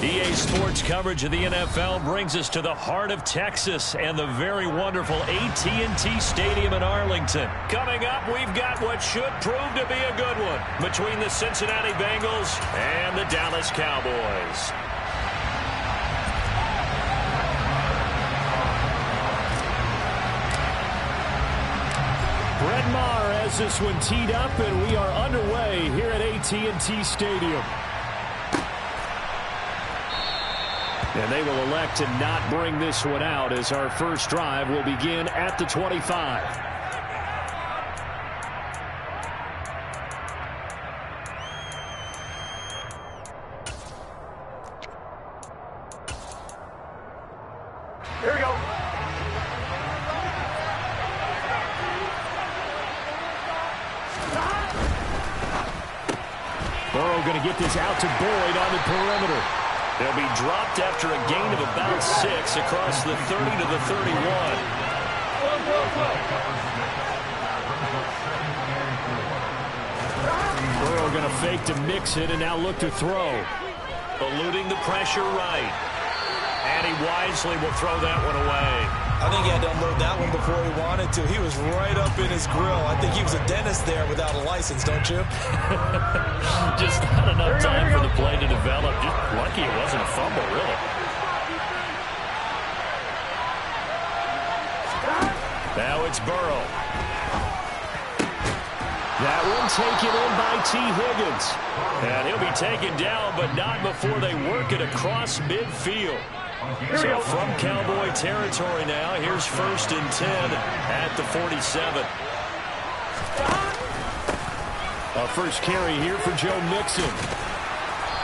EA Sports coverage of the NFL brings us to the heart of Texas and the very wonderful AT&T Stadium in Arlington. Coming up, we've got what should prove to be a good one between the Cincinnati Bengals and the Dallas Cowboys. Brett Maher has this one teed up, and we are underway here at AT&T Stadium. And they will elect to not bring this one out as our first drive will begin at the 25. Here we go. Burrow going to get this out to Boyd on the perimeter. They'll be dropped after a gain of about 6 across the 30 to the 31. Burrow going to fake to mix it and now look to throw. Eluding the pressure right. And he wisely will throw that one away. I think he had to unload that one before he wanted to. He was right up in his grill. I think he was a dentist there without a license, don't you? Just not enough time for the play to develop. Just lucky it wasn't a fumble, really. Now it's Burrow. That one taken in by T. Higgins. And he'll be taken down, but not before they work it across midfield. So from Cowboy territory now, here's 1st and 10 at the 47. A first carry here for Joe Mixon.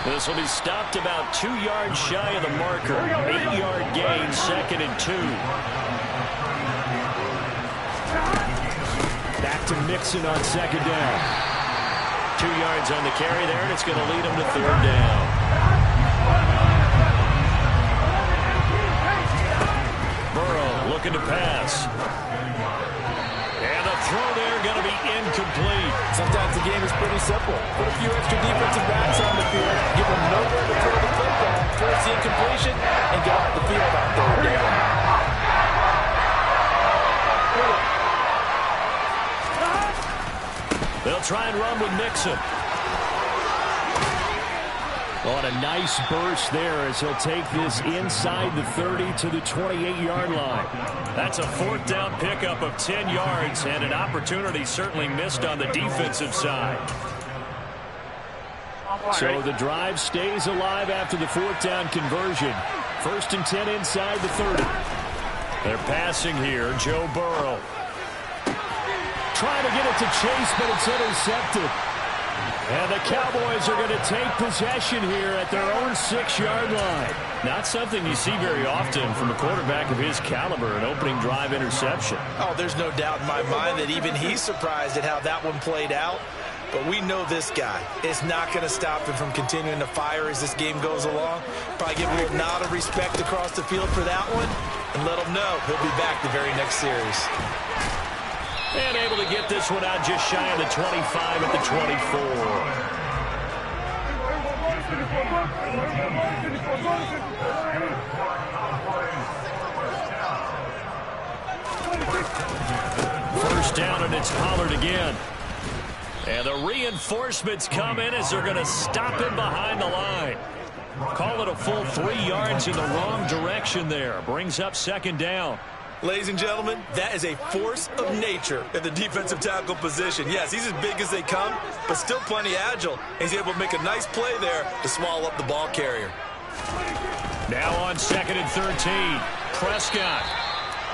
This will be stopped about 2 yards shy of the marker. 8-yard gain, 2nd and 2. Back to Mixon on 2nd down. 2 yards on the carry there, and it's going to lead him to 3rd down. Burrow looking to pass. And the throw there going to be incomplete. Sometimes the game is pretty simple. Put a few extra defensive backs on the field, give them nowhere to throw the football, force the incompletion, and get off the field on 3rd down. They'll try and run with Mixon. On a nice burst there as he'll take this inside the 30 to the 28-yard line. That's a 4th down pickup of 10 yards and an opportunity certainly missed on the defensive side. So the drive stays alive after the 4th down conversion. 1st and 10 inside the 30. They're passing here. Joe Burrow. Trying to get it to Chase, but it's intercepted. And the Cowboys are going to take possession here at their own 6-yard line. Not something you see very often from a quarterback of his caliber, an opening drive interception. Oh, there's no doubt in my mind that even he's surprised at how that one played out. But we know this guy is not going to stop him from continuing to fire as this game goes along. Probably give a little nod of respect across the field for that one and let him know he'll be back the very next series. And able to get this one out just shy of the 25 at the 24. First down, and it's Pollard again. And the reinforcements come in as they're going to stop him behind the line. Call it a full 3 yards in the wrong direction there. Brings up 2nd down. Ladies and gentlemen, that is a force of nature in the defensive tackle position. Yes, he's as big as they come, but still plenty agile. He's able to make a nice play there to swallow up the ball carrier. Now on 2nd and 13, Prescott.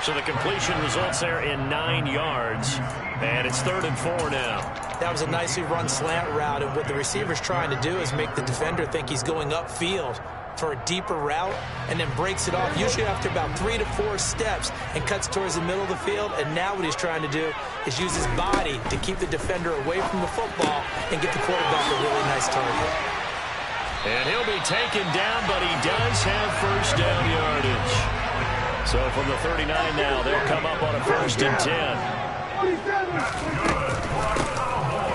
So the completion results there in 9 yards, and it's 3rd and 4 now. That was a nicely run slant route, and what the receiver's trying to do is make the defender think he's going upfield for a deeper route, and then breaks it off, usually after about 3 to 4 steps, and cuts towards the middle of the field. And now what he's trying to do is use his body to keep the defender away from the football and get the quarterback a really nice target. And he'll be taken down, but he does have 1st down yardage. So from the 39 now, they'll come up on a 1st and 10.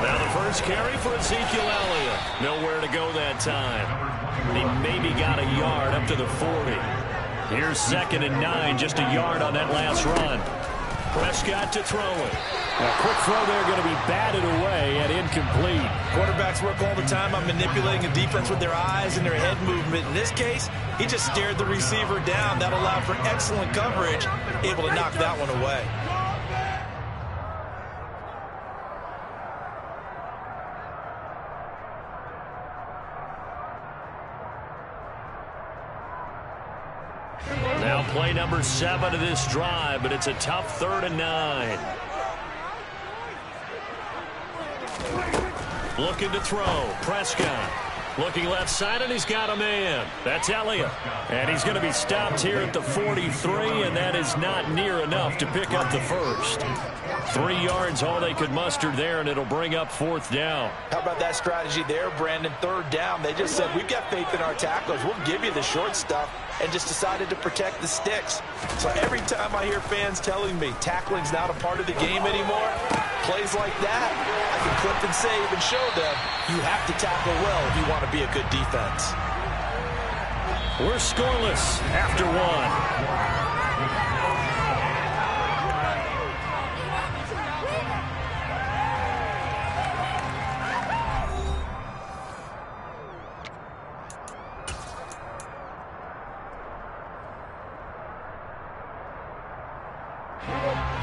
Now the First carry for Ezekiel Elliott. Nowhere to go that time. He maybe got a yard up to the 40. Here's 2nd and 9, just a yard on that last run. Prescott to throw it. A quick throw there, going to be batted away and incomplete. Quarterbacks work all the time on manipulating a defense with their eyes and their head movement. In this case, he just stared the receiver down. That allowed for excellent coverage, able to knock that one away. Now play number 7 of this drive, but it's a tough 3rd and 9. Looking to throw. Prescott. Looking left side, and he's got a man. That's Elliott. And he's going to be stopped here at the 43, and that is not near enough to pick up the first. 3 yards, all they could muster there, and it'll bring up 4th down. How about that strategy there, Brandon? 3rd down. They just said, we've got faith in our tacklers. We'll give you the short stuff, and just decided to protect the sticks. So every time I hear fans telling me tackling's not a part of the game anymore, plays like that, I can clip and save and show them you have to tackle well if you want to be a good defense. We're scoreless after 1.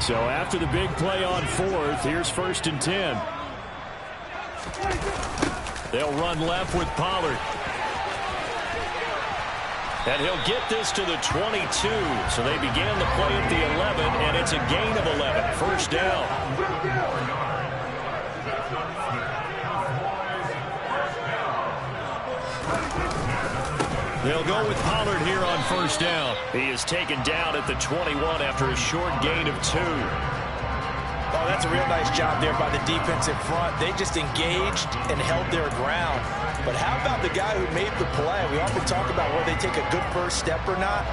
So after the big play on 4th, here's 1st and 10. They'll run left with Pollard. And he'll get this to the 22. So they began the play at the 11, and it's a gain of 11. 1st down. They'll go with Pollard here on 1st down. He is taken down at the 21 after a short gain of 2. Oh, that's a real nice job there by the defense in front. They just engaged and held their ground. But how about the guy who made the play? We often talk about whether they take a good first step or not.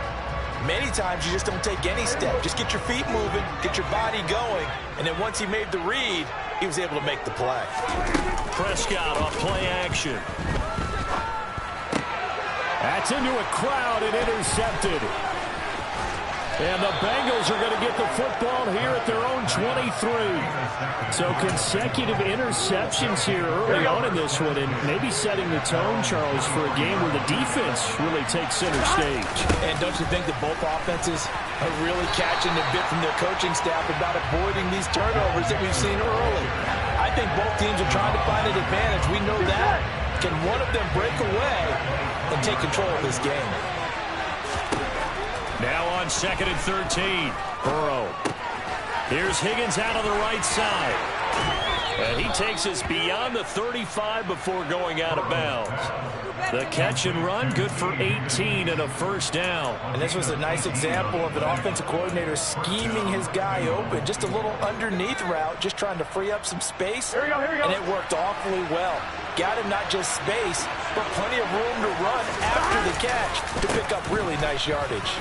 Many times you just don't take any step. Just get your feet moving, get your body going, and then once he made the read, he was able to make the play. Prescott off play action. That's into a crowd and intercepted. And the Bengals are going to get the football here at their own 23. So consecutive interceptions here early on in this one, and maybe setting the tone, Charles, for a game where the defense really takes center stage. And don't you think that both offenses are really catching the bit from their coaching staff about avoiding these turnovers that we've seen early? I think both teams are trying to find an advantage. We know that. Can one of them break away and take control of this game? Now on 2nd and 13. Burrow. Here's Higgins out on the right side. And he takes us beyond the 35 before going out of bounds. The catch and run, good for 18 and a 1st down. And this was a nice example of an offensive coordinator scheming his guy open. Just a little underneath route, just trying to free up some space. Here we go. And it worked awfully well. Got him not just space, but plenty of room to run after the catch to pick up really nice yardage.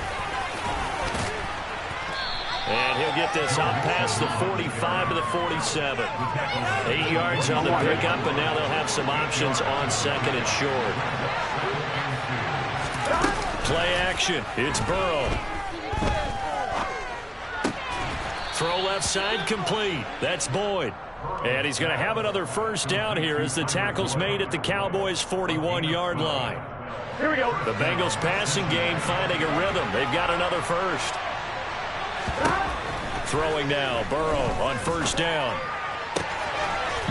And he'll get this up past the 45 to the 47. 8 yards on the pickup, and now they'll have some options on 2nd and short. Play action. It's Burrow. Throw left side complete. That's Boyd. And he's going to have another 1st down here as the tackle's made at the Cowboys' 41-yard line. Here we go. The Bengals passing game finding a rhythm. They've got another 1st. Throwing now, Burrow on 1st down.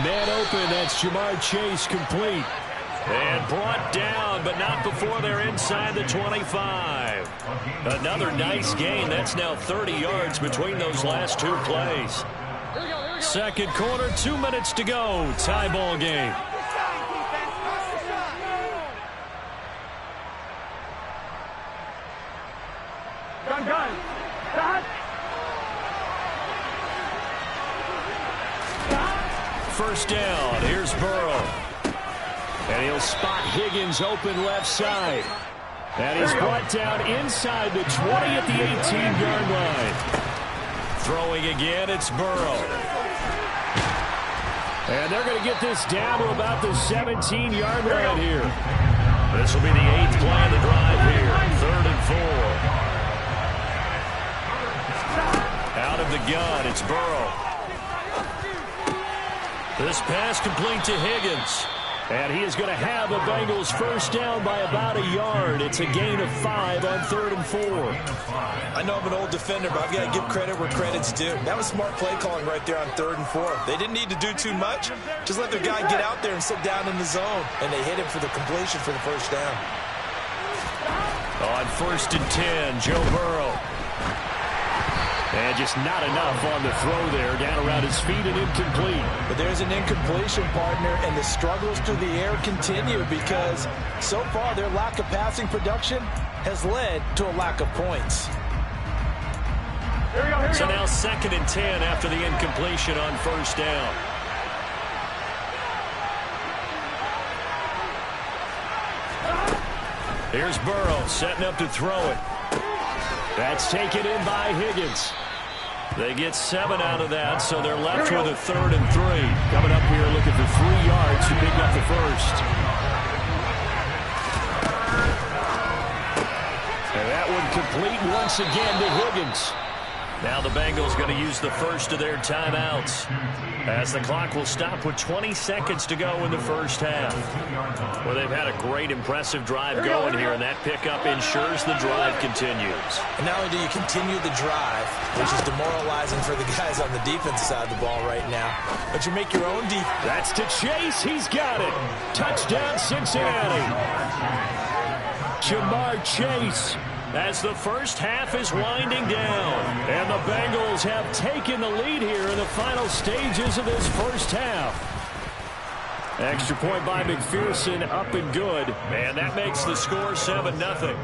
Man open, that's Jamar Chase complete. And brought down, but not before they're inside the 25. Another nice gain. That's now 30 yards between those last 2 plays. 2nd quarter, 2 minutes to go. Tie ball game. Gun. Cut. 1st down. Here's Burrow. And he'll spot Higgins open left side. And he's brought down inside the 20 at the 18-yard line. Throwing again, it's Burrow. And they're going to get this down to about the 17-yard line here. This will be the 8th play of the drive here. 3rd and 4. Out of the gun, it's Burrow. This pass complete to Higgins. And he is going to have the Bengals first down by about a yard. It's a gain of 5 on 3rd and 4. I know I'm an old defender, but I've got to give credit where credit's due. That was smart play calling right there on 3rd and 4. They didn't need to do too much. Just let their guy get out there and sit down in the zone. And they hit him for the completion for the first down. On 1st and 10, Joe Burrow. And just not enough on the throw there. Down around his feet and incomplete. But there's an incompletion, partner, and the struggles through the air continue because so far their lack of passing production has led to a lack of points. Here we go. So now 2nd and 10 after the incompletion on 1st down. Here's Burrow setting up to throw it. That's taken in by Higgins. They get 7 out of that, so they're left with a 3rd and 3. Coming up here looking for 3 yards to pick up the first. And that one complete once again to Higgins. Now the Bengals going to use the first of their timeouts as the clock will stop with 20 seconds to go in the first half. Well, they've had a great, impressive drive going here, and that pickup ensures the drive continues. And not only do you continue the drive, which is demoralizing for the guys on the defensive side of the ball right now, but you make your own defense. That's to Chase. He's got it. Touchdown, Cincinnati. Jamar Chase. As the first half is winding down. And the Bengals have taken the lead here in the final stages of this first half. Extra point by McPherson, up and good. And that makes the score 7-0.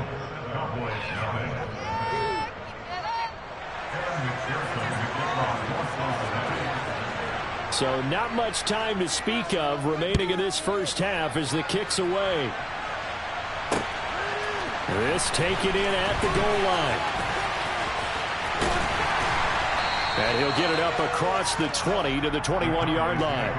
So not much time to speak of remaining in this first half as the kick's away. This taken in at the goal line. And he'll get it up across the 20 to the 21-yard line.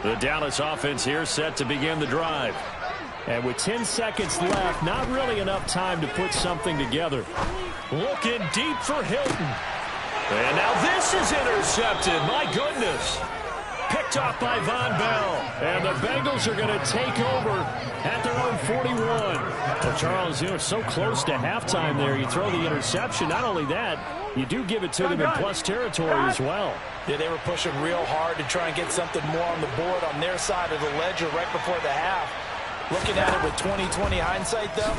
The Dallas offense here set to begin the drive. And with 10 seconds left, not really enough time to put something together. Looking deep for Hilton. And now this is intercepted. My goodness. Picked off by Von Bell. And the Bengals are going to take over at their own 41. Well, Charles, you know, so close to halftime there. You throw the interception. Not only that, you do give it to them in plus territory as well. Yeah, they were pushing real hard to try and get something more on the board on their side of the ledger right before the half. Looking at it with 20/20 hindsight, though,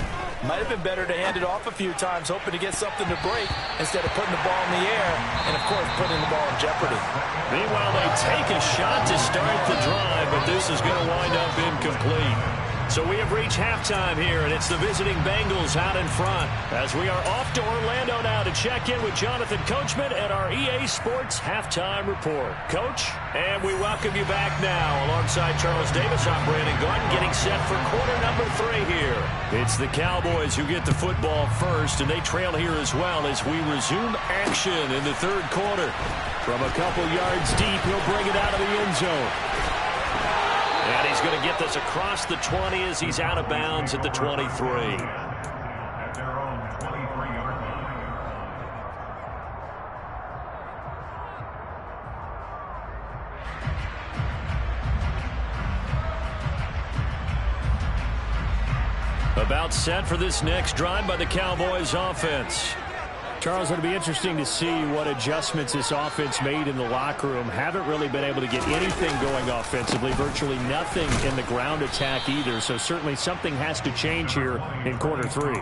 might have been better to hand it off a few times, hoping to get something to break instead of putting the ball in the air and, of course, putting the ball in jeopardy. Meanwhile, they take a shot to start the drive, but this is going to wind up incomplete. So we have reached halftime here, and it's the visiting Bengals out in front. As we are off to Orlando now to check in with Jonathan Coachman at our EA Sports Halftime Report. Coach, and we welcome you back now alongside Charles Davis, I'm Brandon Garden, getting set for quarter number 3 here. It's the Cowboys who get the football first, and they trail here as well as we resume action in the 3rd quarter. From a couple yards deep, he'll bring it out of the end zone. And he's going to get this across the 20 as he's out of bounds at the 23. About set for this next drive by the Cowboys offense. Charles, it'll be interesting to see what adjustments this offense made in the locker room. Haven't really been able to get anything going offensively, virtually nothing in the ground attack either. So certainly something has to change here in quarter 3.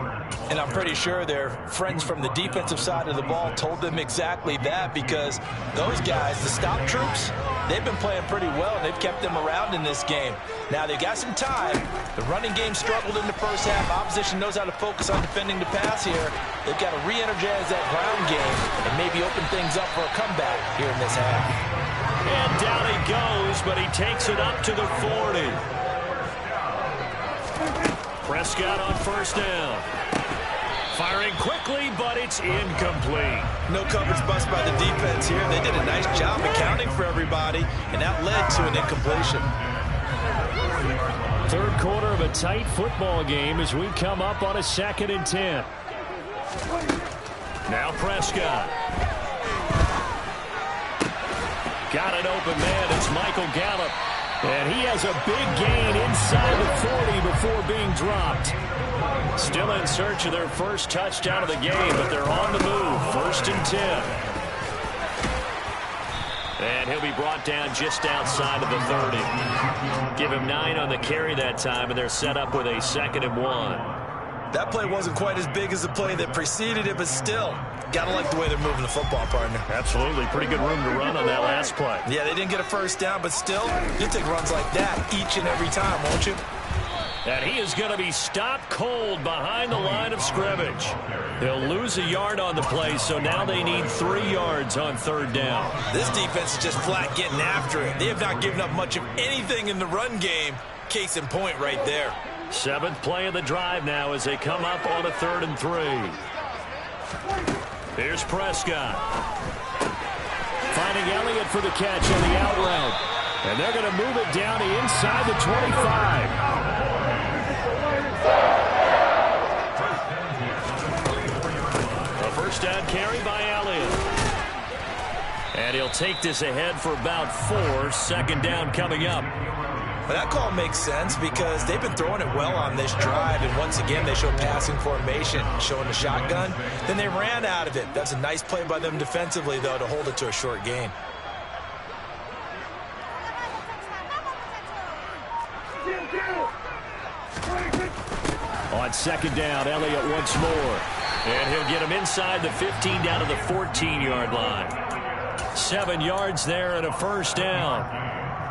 And I'm pretty sure their friends from the defensive side of the ball told them exactly that, because those guys, the stop troops, they've been playing pretty well, and they've kept them around in this game. Now, they've got some time. The running game struggled in the first half. Opposition knows how to focus on defending the pass here. They've got to re-energize that ground game and maybe open things up for a comeback here in this half. And down he goes, but he takes it up to the 40. Prescott on first down. Firing quickly, but it's incomplete. No coverage bust by the defense here. They did a nice job accounting for everybody, and that led to an incompletion. Third quarter of a tight football game as we come up on a 2nd and 10. Now Prescott. Got an open man. It's Michael Gallup. And he has a big gain inside the 40 before being dropped. Still in search of their first touchdown of the game, but they're on the move. 1st and 10. And he'll be brought down just outside of the 30. Give him 9 on the carry that time, and they're set up with a 2nd and 1. That play wasn't quite as big as the play that preceded it, but still, gotta like the way they're moving the football, partner. Absolutely. Pretty good room to run on that last play. Yeah, they didn't get a first down, but still, you take runs like that each and every time, won't you? And he is going to be stopped cold behind the line of scrimmage. They'll lose a yard on the play, so now they need 3 yards on 3rd down. This defense is just flat getting after it. They have not given up much of anything in the run game. Case in point right there. 7th play of the drive now as they come up on a 3rd and 3. Here's Prescott. Finding Elliott for the catch on the out route. And they're going to move it down to inside the 25. A first down carry by Elliott. And he'll take this ahead for about 4. 2nd down coming up. Well, that call makes sense because they've been throwing it well on this drive, and once again they show passing formation, showing the shotgun. Then they ran out of it. That's a nice play by them defensively, though, to hold it to a short gain. On 2nd down, Elliott once more. And he'll get him inside the 15 down to the 14-yard line. 7 yards there and a first down.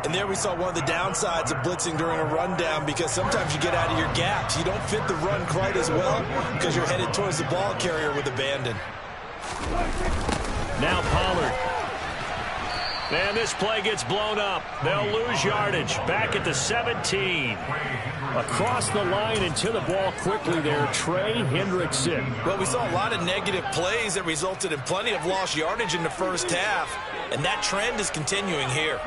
And there we saw one of the downsides of blitzing during a rundown, because sometimes you get out of your gaps. You don't fit the run quite as well because you're headed towards the ball carrier with abandon. Now Pollard. And this play gets blown up. They'll lose yardage. Back at the 17. Across the line and to the ball quickly there, Trey Hendrickson. Well, we saw a lot of negative plays that resulted in plenty of lost yardage in the first half, and that trend is continuing here.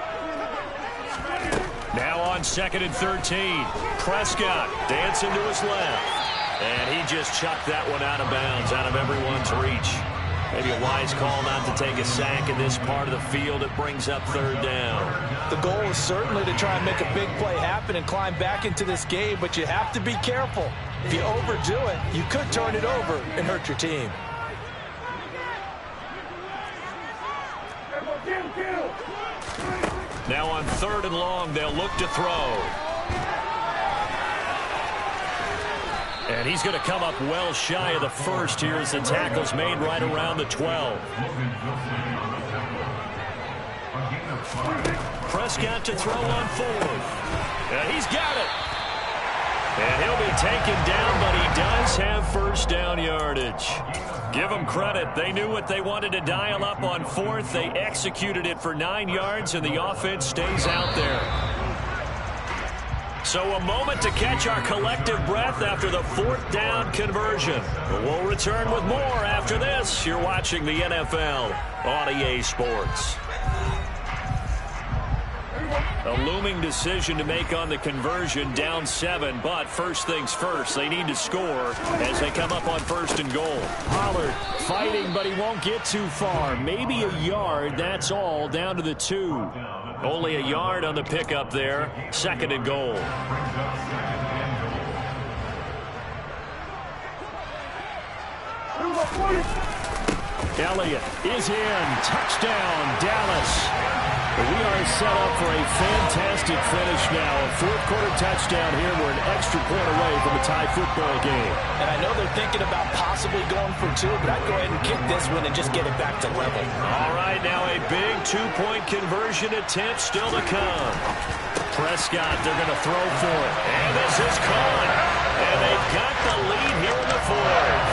Now on 2nd and 13. Prescott dancing to his left. And he just chucked that one out of bounds, out of everyone's reach. Maybe a wise call not to take a sack in this part of the field. It brings up 3rd down. The goal is certainly to try and make a big play happen and climb back into this game, but you have to be careful. If you overdo it, you could turn it over and hurt your team. Now on 3rd and long, they'll look to throw. And he's going to come up well shy of the first here as the tackle's made right around the 12. Prescott to throw on 4th. And he's got it. And he'll be taken down, but he does have first down yardage. Give them credit. They knew what they wanted to dial up on 4th. They executed it for 9 yards, and the offense stays out there. So a moment to catch our collective breath after the 4th down conversion. We'll return with more after this. You're watching the NFL on EA Sports. A looming decision to make on the conversion, down 7, but first things first, they need to score as they come up on 1st and goal. Pollard fighting, but he won't get too far. Maybe a yard, that's all, down to the 2. Only a yard on the pickup there, 2nd and goal. Elliott is in, touchdown, Dallas. We are set up for a fantastic finish now. A fourth-quarter touchdown here. We're an extra point away from a tie football game. And I know they're thinking about possibly going for two, but I'd go ahead and kick this one and just get it back to level. All right, now a big two-point conversion attempt still to come. Prescott, they're going to throw for it. And this is caught. And they've got the lead here in the fourth.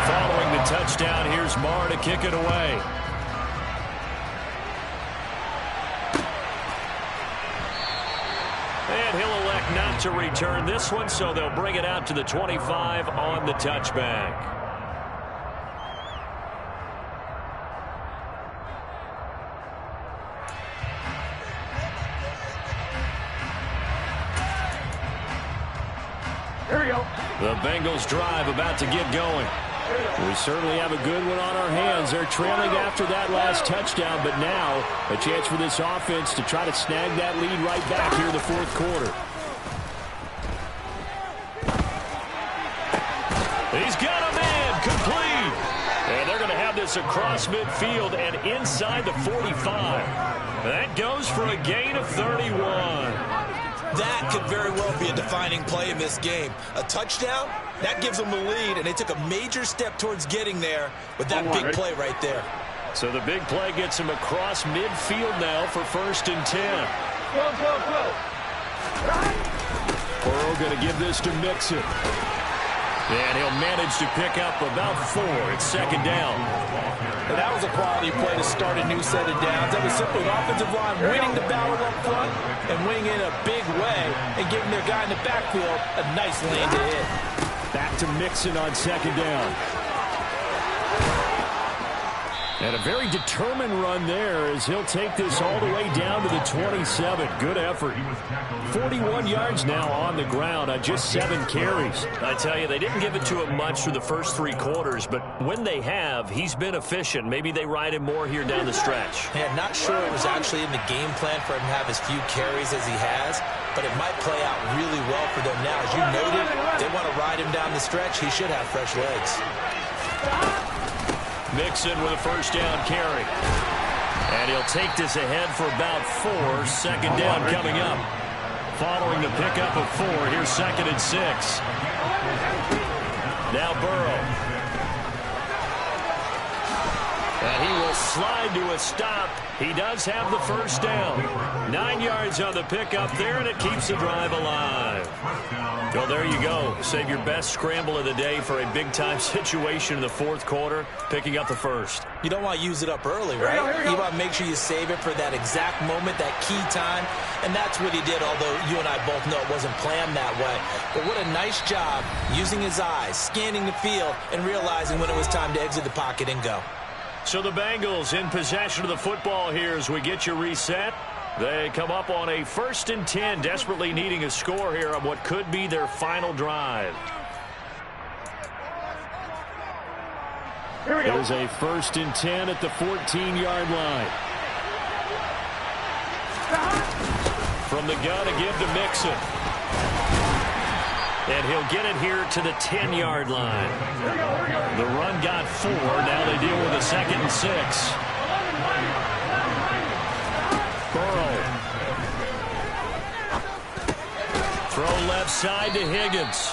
Following the touchdown, here's Marr to kick it away. And he'll elect not to return this one, so they'll bring it out to the 25 on the touchback. Here we go. The Bengals drive about to get going. We certainly have a good one on our hands. They're trailing after that last touchdown, but now a chance for this offense to try to snag that lead right back here in the fourth quarter. He's got a man complete. And they're going to have this across midfield and inside the 45. That goes for a gain of 31. That could very well be a defining play in this game. A touchdown, that gives them the lead, and they took a major step towards getting there with that big play right there. So the big play gets him across midfield now for 1st and 10. Go. Burrow going to give this to Mixon. And he'll manage to pick up about 4. It's 2nd down. And that was a quality play to start a new set of downs. That was simply an offensive line winning the battle up front and winning in a big way and giving their guy in the backfield a nice lane to hit. Back to Mixon on 2nd down. And a very determined run there as he'll take this all the way down to the 27. Good effort. 41 yards now on the ground on just 7 carries. I tell you, they didn't give it to him much through the first 3 quarters, but when they have, he's been efficient. Maybe they ride him more here down the stretch. Yeah, not sure it was actually in the game plan for him to have as few carries as he has, but it might play out really well for them now. As you noted, they want to ride him down the stretch. He should have fresh legs. Mixon with a 1st down carry. And he'll take this ahead for about 4. 2nd down coming up. Following the pickup of 4, here's 2nd and 6. Now Burrow. And he will slide to a stop. He does have the 1st down. 9 yards on the pickup there, and it keeps the drive alive. Well, there you go. Save your best scramble of the day for a big-time situation in the 4th quarter, picking up the 1st. You don't want to use it up early, right? You want to make sure you save it for that exact moment, that key time, and that's what he did, although you and I both know it wasn't planned that way. But what a nice job using his eyes, scanning the field, and realizing when it was time to exit the pocket and go. So the Bengals in possession of the football here as we get you reset. They come up on a 1st and 10, desperately needing a score here on what could be their final drive. Here we go. It is a 1st and 10 at the 14-yard line. From the gun, a give to Mixon. And he'll get it here to the 10-yard line. The run got 4. Now they deal with a 2nd and 6. Burrow. Throw left side to Higgins.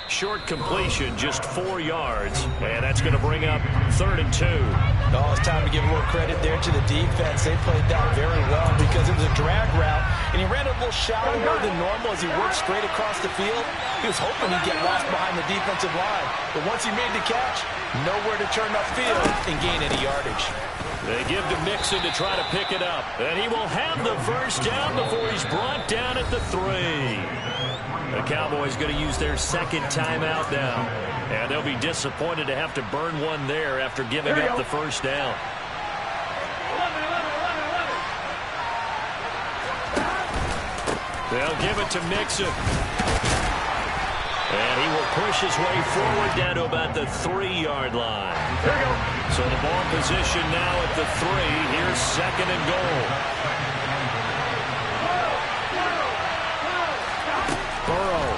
Short completion, just 4 yards. And that's going to bring up 3rd and 2. Oh, it's time to give more credit there to the defense. They played that very well because it was a drag route, and he ran a little shallower than normal as he worked straight across the field. He was hoping he'd get lost behind the defensive line. But once he made the catch, nowhere to turn upfield and gain any yardage. They give to Mixon to try to pick it up. And he will have the 1st down before he's brought down at the 3. The Cowboys going to use their 2nd timeout now. And they'll be disappointed to have to burn one there after giving up the 1st down. They'll give it to Mixon. And he will push his way forward down to about the 3-yard line. There you go. So the ball position now at the 3. Here's 2nd and goal. Burrow.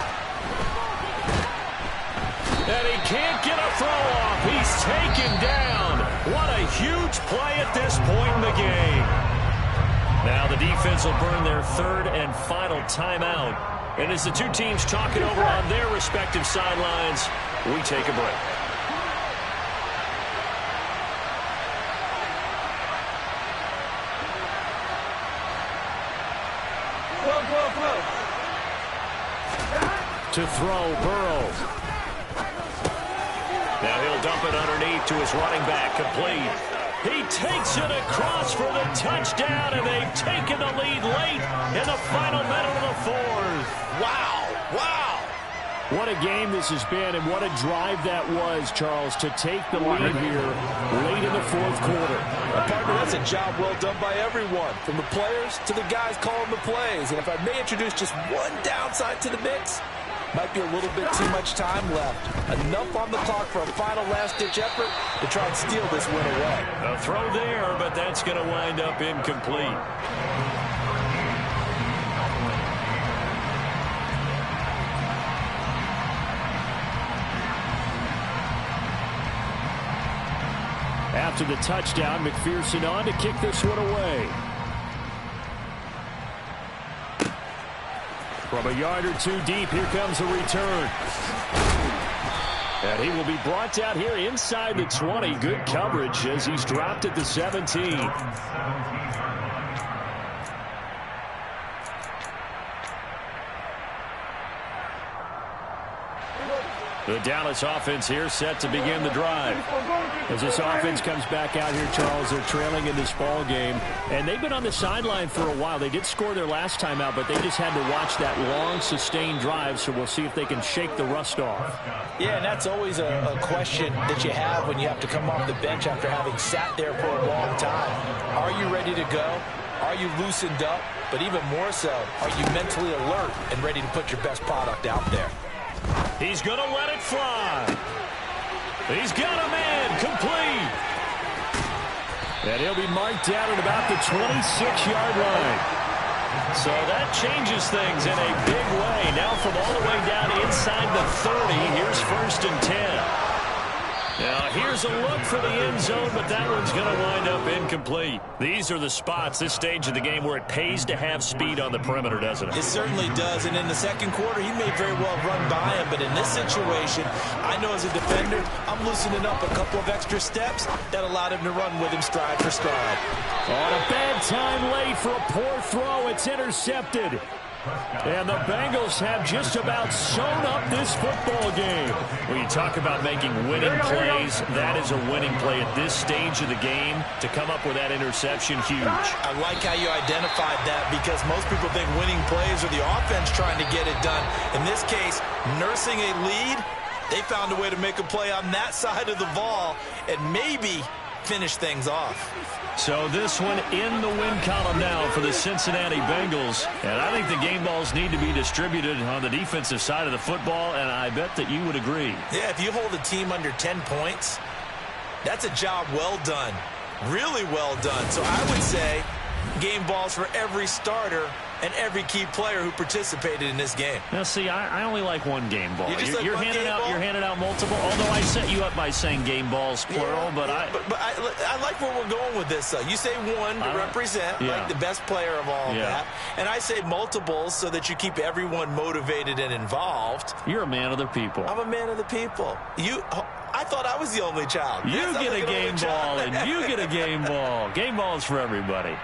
And he can't get a throw off. He's taken down. What a huge play at this point in the game. Now the defense will burn their third and final timeout. And as the two teams talk it over on their respective sidelines, we take a break. To throw, Burrow. Now he'll dump it underneath to his running back, complete. He takes it across for the touchdown, and they've taken the lead late in the final minute of the fourth. Wow, wow. What a game this has been, and what a drive that was, Charles, to take the lead here late in the fourth quarter. Partner, that's a job well done by everyone, from the players to the guys calling the plays. And if I may introduce just one downside to the mix, might be a little bit too much time left. Enough on the clock for a final last-ditch effort to try and steal this win away. A throw there, but that's going to wind up incomplete. After the touchdown, McPherson on to kick this one away. From a yard or two deep, here comes a return. And he will be brought down here inside the 20. Good coverage as he's dropped at the 17. The Dallas offense here set to begin the drive. As this offense comes back out here, Charles, they're trailing in this ball game. And they've been on the sideline for a while. They did score their last time out, but they just had to watch that long, sustained drive. So we'll see if they can shake the rust off. Yeah, and that's always a question that you have when you have to come off the bench after having sat there for a long time. Are you ready to go? Are you loosened up? But even more so, are you mentally alert and ready to put your best product out there? He's going to let it fly. He's got a man complete. And he'll be marked down at about the 26-yard line. So that changes things in a big way. Now from all the way down inside the 30, here's 1st and 10. Now here's a look for the end zone, but that one's going to wind up incomplete. These are the spots, this stage of the game, where it pays to have speed on the perimeter, doesn't it? It certainly does, and in the second quarter, he may very well run by him, but in this situation, I know as a defender, I'm loosening up a couple of extra steps that allowed him to run with him stride for stride. On a bad time late for a poor throw, it's intercepted. And the Bengals have just about sewn up this football game. When you talk about making winning plays, that is a winning play at this stage of the game. To come up with that interception, huge. I like how you identified that, because most people think winning plays are the offense trying to get it done. In this case, nursing a lead, they found a way to make a play on that side of the ball and maybe finish things off. So this one in the win column now for the Cincinnati Bengals. And I think the game balls need to be distributed on the defensive side of the football, and I bet that you would agree. Yeah, if you hold a team under 10 points, that's a job well done. Really well done. So I would say game balls for every starter and every key player who participated in this game. Now, see, I only like one game ball. You're handing out multiple, although I set you up by saying game balls, plural, but I like where we're going with this. You say one to represent, like the best player of all that, and I say multiples so that you keep everyone motivated and involved. You're a man of the people. I'm a man of the people. I thought I was the only child. You get a game ball, and you get a game ball. Game balls for everybody.